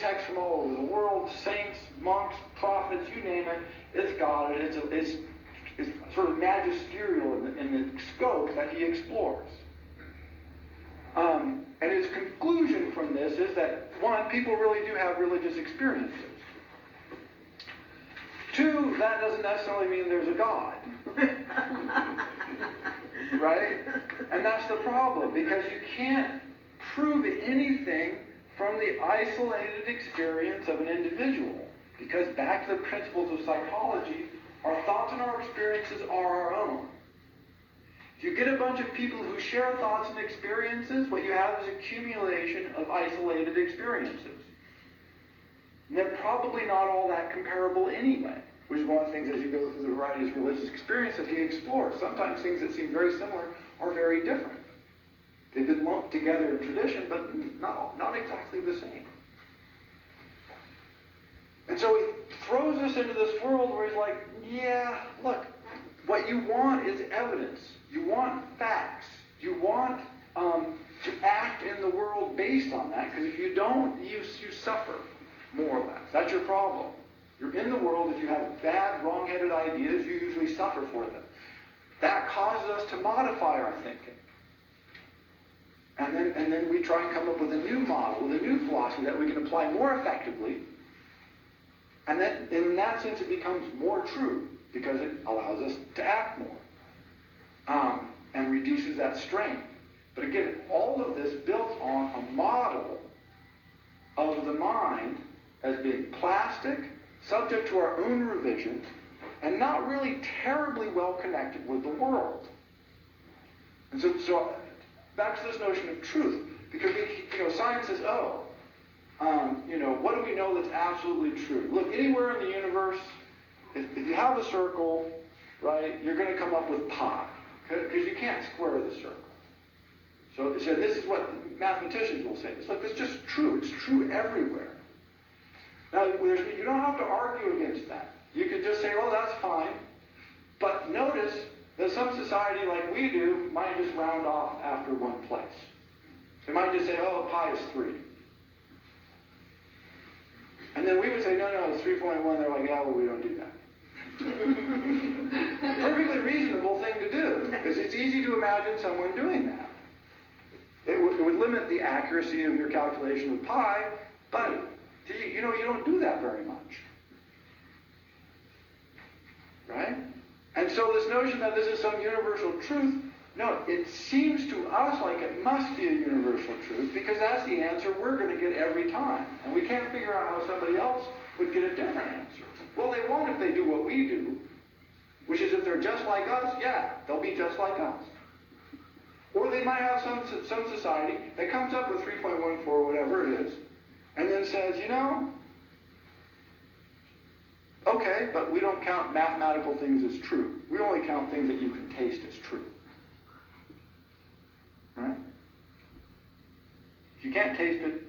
texts from all over the world, saints, monks, prophets, you name it, it's God. It's sort of magisterial in the scope that he explores. And his conclusion from this is that, one, people really do have religious experiences. Two, that doesn't necessarily mean there's a God. Right? And that's the problem, because you can't prove anything from the isolated experience of an individual. Because back to the principles of psychology, our thoughts and our experiences are our own. If you get a bunch of people who share thoughts and experiences, what you have is accumulation of isolated experiences. And they're probably not all that comparable anyway, which is one of the things as you go through the variety of religious experience that he explores. Sometimes things that seem very similar are very different. They've been lumped together in tradition, but not exactly the same. And so he throws us into this world where he's like, yeah, look, what you want is evidence. You want facts. You want to act in the world based on that, because if you don't, you suffer, more or less. That's your problem. You're in the world. If you have bad, wrong-headed ideas, you usually suffer for them. That causes us to modify our thinking. And then we try and come up with a new model, with a new philosophy that we can apply more effectively. And then, in that sense, it becomes more true, because it allows us to act more. And reduces that strain. But again, all of this built on a model of the mind as being plastic, subject to our own revision, and not really terribly well connected with the world. And so back to this notion of truth, because science says, what do we know that's absolutely true? Look, anywhere in the universe, if you have a circle, right, you're going to come up with pi, because you can't square the circle. So this is what mathematicians will say. It's like, it's just true. It's true everywhere. Now, you don't have to argue against that. You could just say, well, that's fine. But notice that some society like we do might just round off after one place. They might just say, pi is 3. And then we would say, no, it's 3.1. They're like, yeah, well, we don't do that. Perfectly reasonable thing to do, because it's easy to imagine someone doing that. It would limit the accuracy of your calculation of pi, but you don't do that very much. Right? And so this notion that this is some universal truth, no, it seems to us like it must be a universal truth, because that's the answer we're going to get every time. And we can't figure out how somebody else would get a different answer. Well, they won't if they do what we do, which is if they're just like us, yeah, they'll be just like us. Or they might have some society that comes up with 3.14, whatever it is, and then says, okay, but we don't count mathematical things as true. We only count things that you can taste as true. Right? If you can't taste it,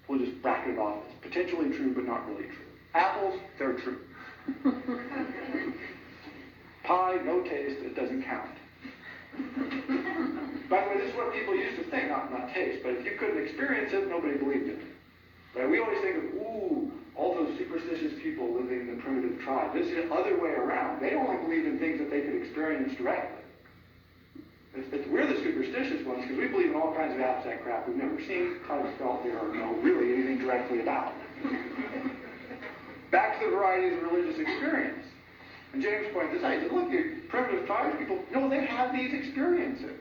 we'll just bracket it off as potentially true, but not really true. Apples, they're true. Pie, no taste, it doesn't count. By the way, this is what people used to think, not taste, but if you couldn't experience it, nobody believed it. Right? We always think of, all those superstitious people living in the primitive tribe. This is the other way around. They only believed in things that they could experience directly. We're the superstitious ones, because we believe in all kinds of abstract crap we've never seen, kind of felt there, or know really anything directly about. Back to the varieties of religious experience. And James points this out. He says, look, your primitive tribes people, they have these experiences.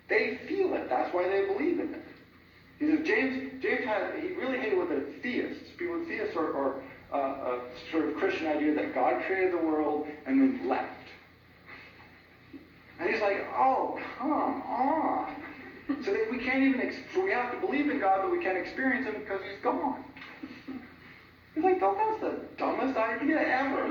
They feel it. That's why they believe in it. He says, he really hated what the theists. People with theists are a sort of Christian idea that God created the world and then left. And he's like, oh, come on. So that we can't even, so we have to believe in God, but we can't experience him because he's gone. He's like, that's the dumbest idea ever.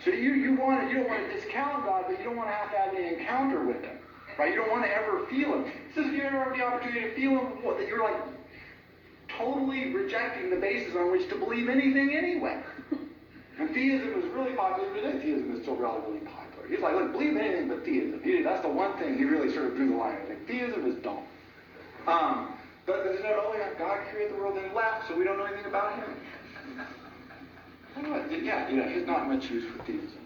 So you don't want to discount God, but you don't want to have any encounter with him. Right? You don't want to ever feel him. It says if you ever have the opportunity to feel him, that you're like totally rejecting the basis on which to believe anything anyway. And theism is really popular today. Theism is still relatively popular. He's like, look, believe anything but theism. That's the one thing he really sort of drew the line. Like, theism is dumb. God created the world and left, so we don't know anything about him. He's not much use for theism.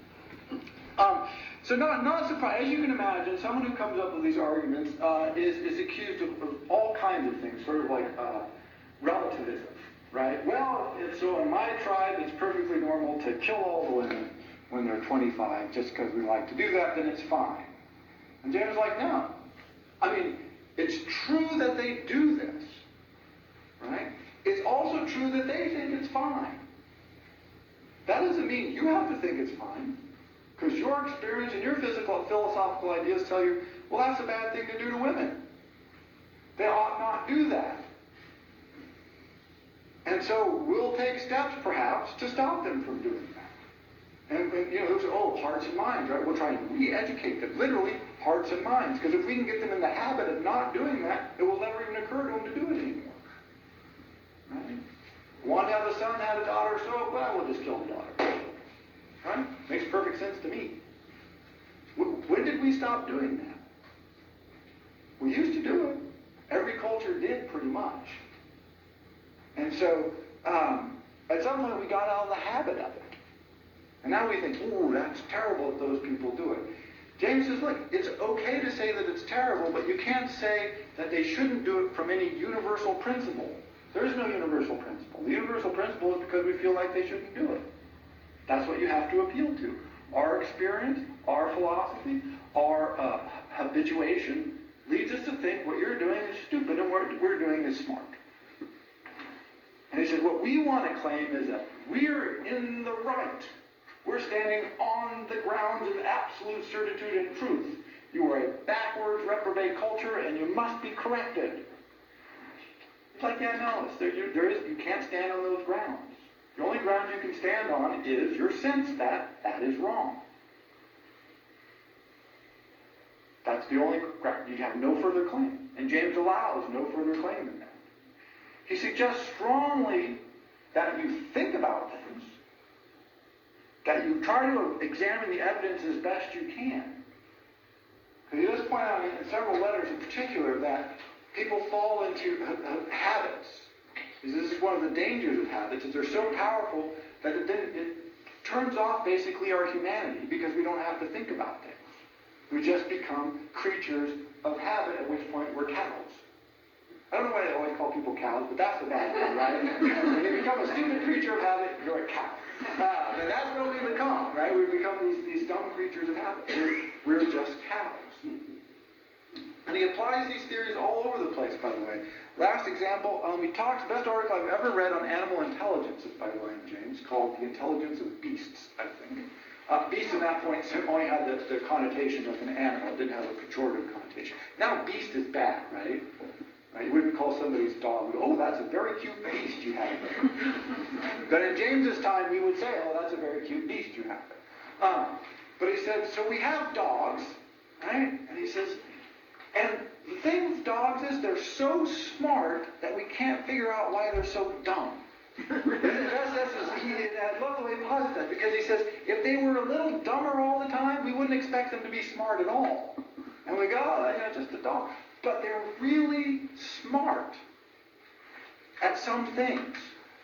So not surprised, as you can imagine, someone who comes up with these arguments is accused of all kinds of things, sort of like relativism, right? Well, so in my tribe, it's perfectly normal to kill all the women when they're 25, just because we like to do that, then it's fine. And James is like, no. I mean, it's true that they do this, right? It's also true that they think it's fine. That doesn't mean you have to think it's fine, because your experience and your philosophical ideas tell you, well, that's a bad thing to do to women. They ought not do that. And so we'll take steps, perhaps, to stop them from doing that. And those are, hearts and minds, right? We'll try and re-educate them, literally, hearts and minds. Because if we can get them in the habit of not doing that, it will never even occur to them to do it anymore. Right? Want to have a son, had a daughter, so, well, we'll just kill the daughter. Right? Makes perfect sense to me. When did we stop doing that? We used to do it. Every culture did, pretty much. And so, at some point, we got out of the habit of it. And now we think, ooh, that's terrible if those people do it. James says, look, it's okay to say that it's terrible, but you can't say that they shouldn't do it from any universal principle. There is no universal principle. The universal principle is because we feel like they shouldn't do it. That's what you have to appeal to. Our experience, our philosophy, our habituation leads us to think what you're doing is stupid and what we're doing is smart. And he says, what we want to claim is that we're in the right. We're standing on the grounds of absolute certitude and truth. You are a backwards, reprobate culture, and you must be corrected. It's like, no, you can't stand on those grounds. The only ground you can stand on is your sense that that is wrong. That's the only ground. You have no further claim. And James allows no further claim than that. He suggests strongly that you think about things, that you try to examine the evidence as best you can. Because he does point out in several letters in particular that people fall into habits. This is one of the dangers of habits, is they're so powerful that it turns off basically our humanity because we don't have to think about things. We just become creatures of habit, at which point we're cows. I don't know why they always call people cows, but that's the bad thing, right? When you become a stupid creature of habit, you're a cow. And that's what we become, right? We become these dumb creatures of habit. We're just cows. And he applies these theories all over the place, by the way. Last example, he talks, best article I've ever read on animal intelligence, by the way, in James, called The Intelligence of Beasts, I think. Beast at that point only had the connotation of an animal. It didn't have a pejorative connotation. Now beast is bad, right? You wouldn't call somebody's dog, oh, that's a very cute beast you have there. But in James's time, we would say, oh, that's a very cute beast you have there. But he said, so we have dogs, right? And he says, and the thing with dogs is they're so smart that we can't figure out why they're so dumb. I love the way he posits that, because he says, if they were a little dumber all the time, we wouldn't expect them to be smart at all. And we go, oh, that's just a dog. But they're really smart at some things.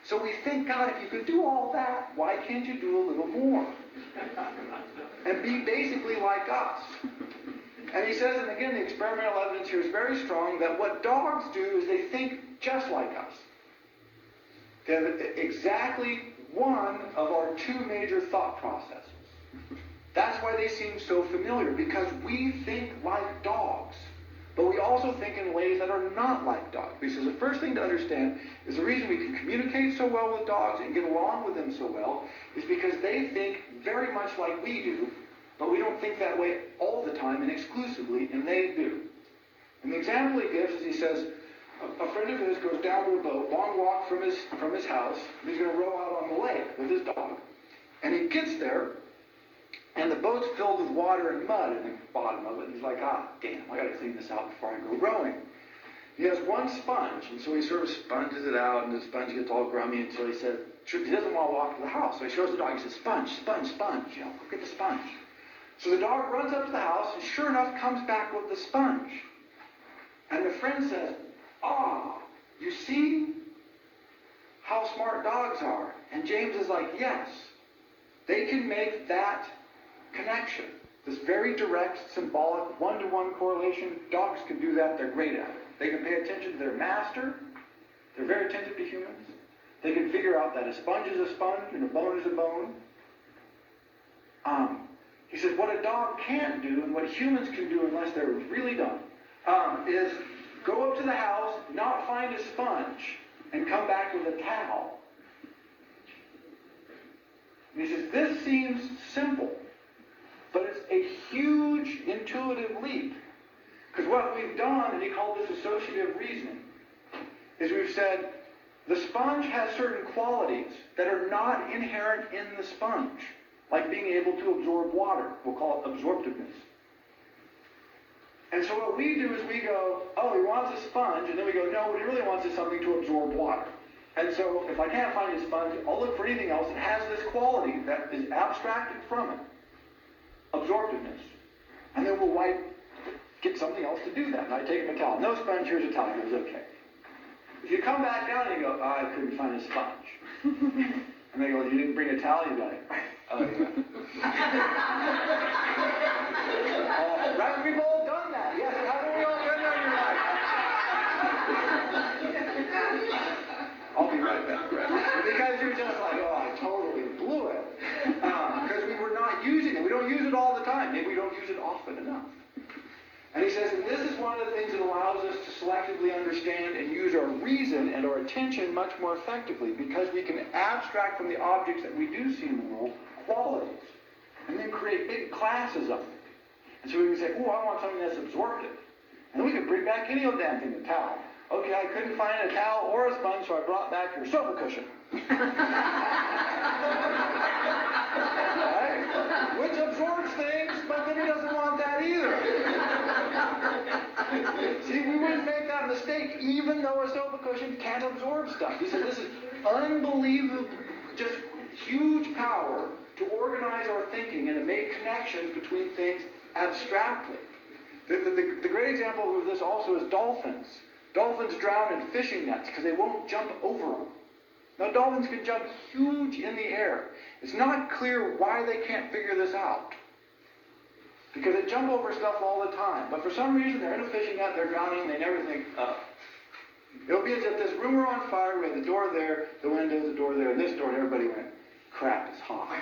So we think, God, if you could do all that, why can't you do a little more? And be basically like us. And he says, and again, the experimental evidence here is very strong, that what dogs do is they think just like us. They have exactly one of our two major thought processes. That's why they seem so familiar, because we think like dogs. But we also think in ways that are not like dogs. Because the first thing to understand is the reason we can communicate so well with dogs and get along with them so well is because they think very much like we do, but we don't think that way all the time and exclusively, and they do. And the example he gives is he says, a friend of his goes down to a boat, long walk from his house, and he's going to row out on the lake with his dog. And he gets there, and the boat's filled with water and mud at the bottom of it. And he's like, damn, I got to clean this out before I go rowing. He has one sponge, and so he sort of sponges it out, and the sponge gets all grummy, and so he said, he doesn't want to walk to the house. So he shows the dog, he says, sponge, sponge, sponge, go get the sponge. So the dog runs up to the house, and sure enough, comes back with the sponge. And the friend says, you see, smart dogs are. And James is like, yes, they can make that connection. This very direct, symbolic, one-to-one correlation. Dogs can do that. They're great at it. They can pay attention to their master. They're very attentive to humans. They can figure out that a sponge is a sponge and a bone is a bone. He says what a dog can't do and what humans can do unless they're really dumb is go up to the house, not find a sponge, and come back with a towel. And he says this seems simple, but it's a huge intuitive leap. Because what we've done, and he called this associative reasoning, is we've said the sponge has certain qualities that are not inherent in the sponge, like being able to absorb water. We'll call it absorptiveness. And so what we do is we go, oh, he wants a sponge, and then we go, no, what he really wants is something to absorb water. And so if I can't find a sponge, I'll look for anything else that has this quality that is abstracted from it, absorptiveness. And then we'll get something else to do that. And I take him a towel. No sponge, here's a towel. He goes, okay. If you come back down and you go, oh, I couldn't find a sponge. And they go, you didn't bring a towel? You're like, oh, yeah. Right? We've all done that. Yes, haven't we all done that in your life? I'll be right back, right? Because you're just like, oh, I totally blew it. Because we were not using it. We don't use it all the time. Maybe we don't use it often enough. And he says, and this is one of the things that allows us to selectively understand and use our reason and our attention much more effectively, because we can abstract from the objects that we do see in the world qualities, and then create big classes of them. And so we can say, oh, I want something that's absorptive. And we can bring back any old damn thing, a towel. Okay, I couldn't find a towel or a sponge, so I brought back your sofa cushion. Right? Which absorbs things, but then he doesn't want that either. See, we wouldn't make that mistake even though a sofa cushion can absorb stuff. He said this is unbelievable, just huge power to organize our thinking and to make connections between things abstractly. The great example of this also is dolphins. Dolphins drown in fishing nets because they won't jump over them. Now, dolphins can jump huge in the air. It's not clear why they can't figure this out, because they jump over stuff all the time. But for some reason, they're in a fishing net, they're drowning, they never think, it'll be as if this room were on fire, we had the door there, the window, the door there, and this door, and everybody went, crap, it's hot.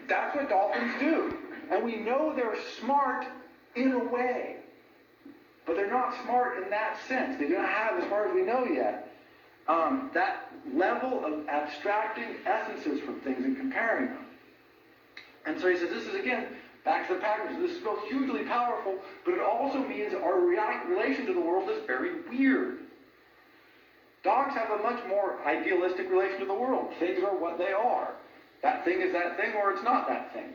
That's what dolphins do. And we know they're smart in a way. But they're not smart in that sense. They don't have, as far as we know yet, that level of abstracting essences from things and comparing them. And so he says, this is, again, back to the package. This is both hugely powerful, but it also means our relation to the world is very weird. Dogs have a much more idealistic relation to the world. Things are what they are. That thing is that thing, or it's not that thing.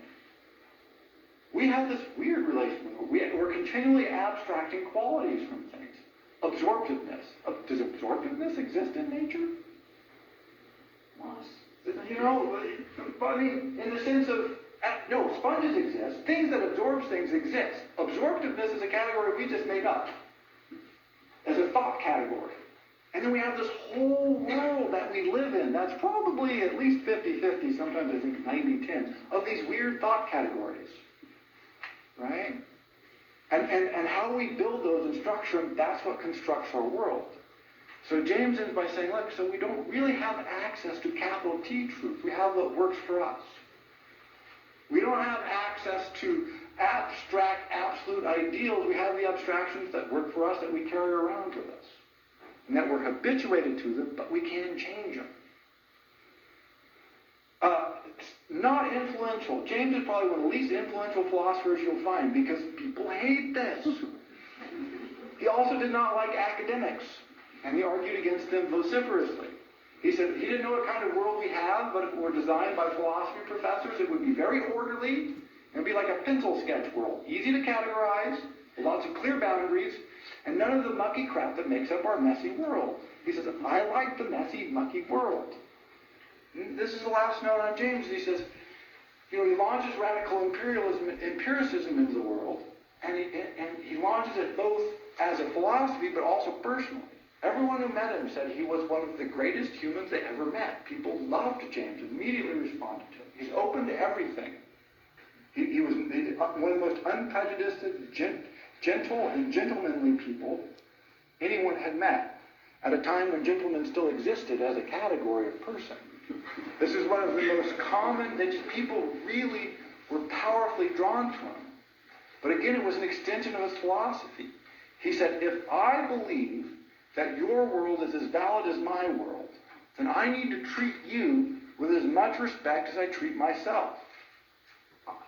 We have this weird relation with it. We're continually abstracting qualities from things. Absorptiveness. Does absorptiveness exist in nature? You know, I mean, in the sense of, no, sponges exist. Things that absorb things exist. Absorptiveness is a category we just made up as a thought category. And then we have this whole world that we live in that's probably at least 50-50, sometimes I think 90-10, of these weird thought categories. Right? And how we build those and structure them, that's what constructs our world. So James ends by saying, look, so we don't really have access to capital T truth. We have what works for us. We don't have access to abstract, absolute ideals. We have the abstractions that work for us that we carry around with us. And that we're habituated to them, but we can change them. Not influential. James is probably one of the least influential philosophers you'll find, because people hate this. He also did not like academics, and he argued against them vociferously. He said he didn't know what kind of world we have, but if it were designed by philosophy professors, it would be very orderly. It would be like a pencil sketch world. Easy to categorize, lots of clear boundaries, and none of the mucky crap that makes up our messy world. He says, I like the messy, mucky world. And this is the last note on James. He says, he launches radical empiricism into the world, And he launches it both as a philosophy, but also personally. Everyone who met him said he was one of the greatest humans they ever met. People loved James, immediately responded to him. He's open to everything. He was one of the most unprejudiced, gentle, and gentlemanly people anyone had met, at a time when gentlemen still existed as a category of person. This is one of the most common things. People really were powerfully drawn to him. But again, it was an extension of his philosophy. He said, if I believe that your world is as valid as my world, then I need to treat you with as much respect as I treat myself.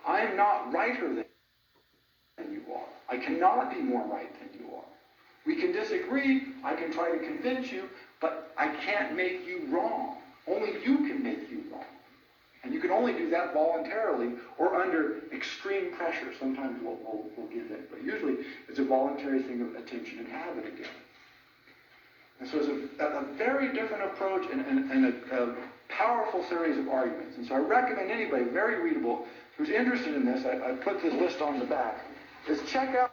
I am not righter than you are. I cannot be more right than you are. We can disagree. I can try to convince you, but I can't make you wrong. Only you can make you wrong. And you can only do that voluntarily or under extreme pressure. Sometimes we'll give in, but usually it's a voluntary thing of attention and habit again. And so it's a very different approach and a powerful series of arguments. And so I recommend anybody, very readable, who's interested in this, I put this list on the back, is check out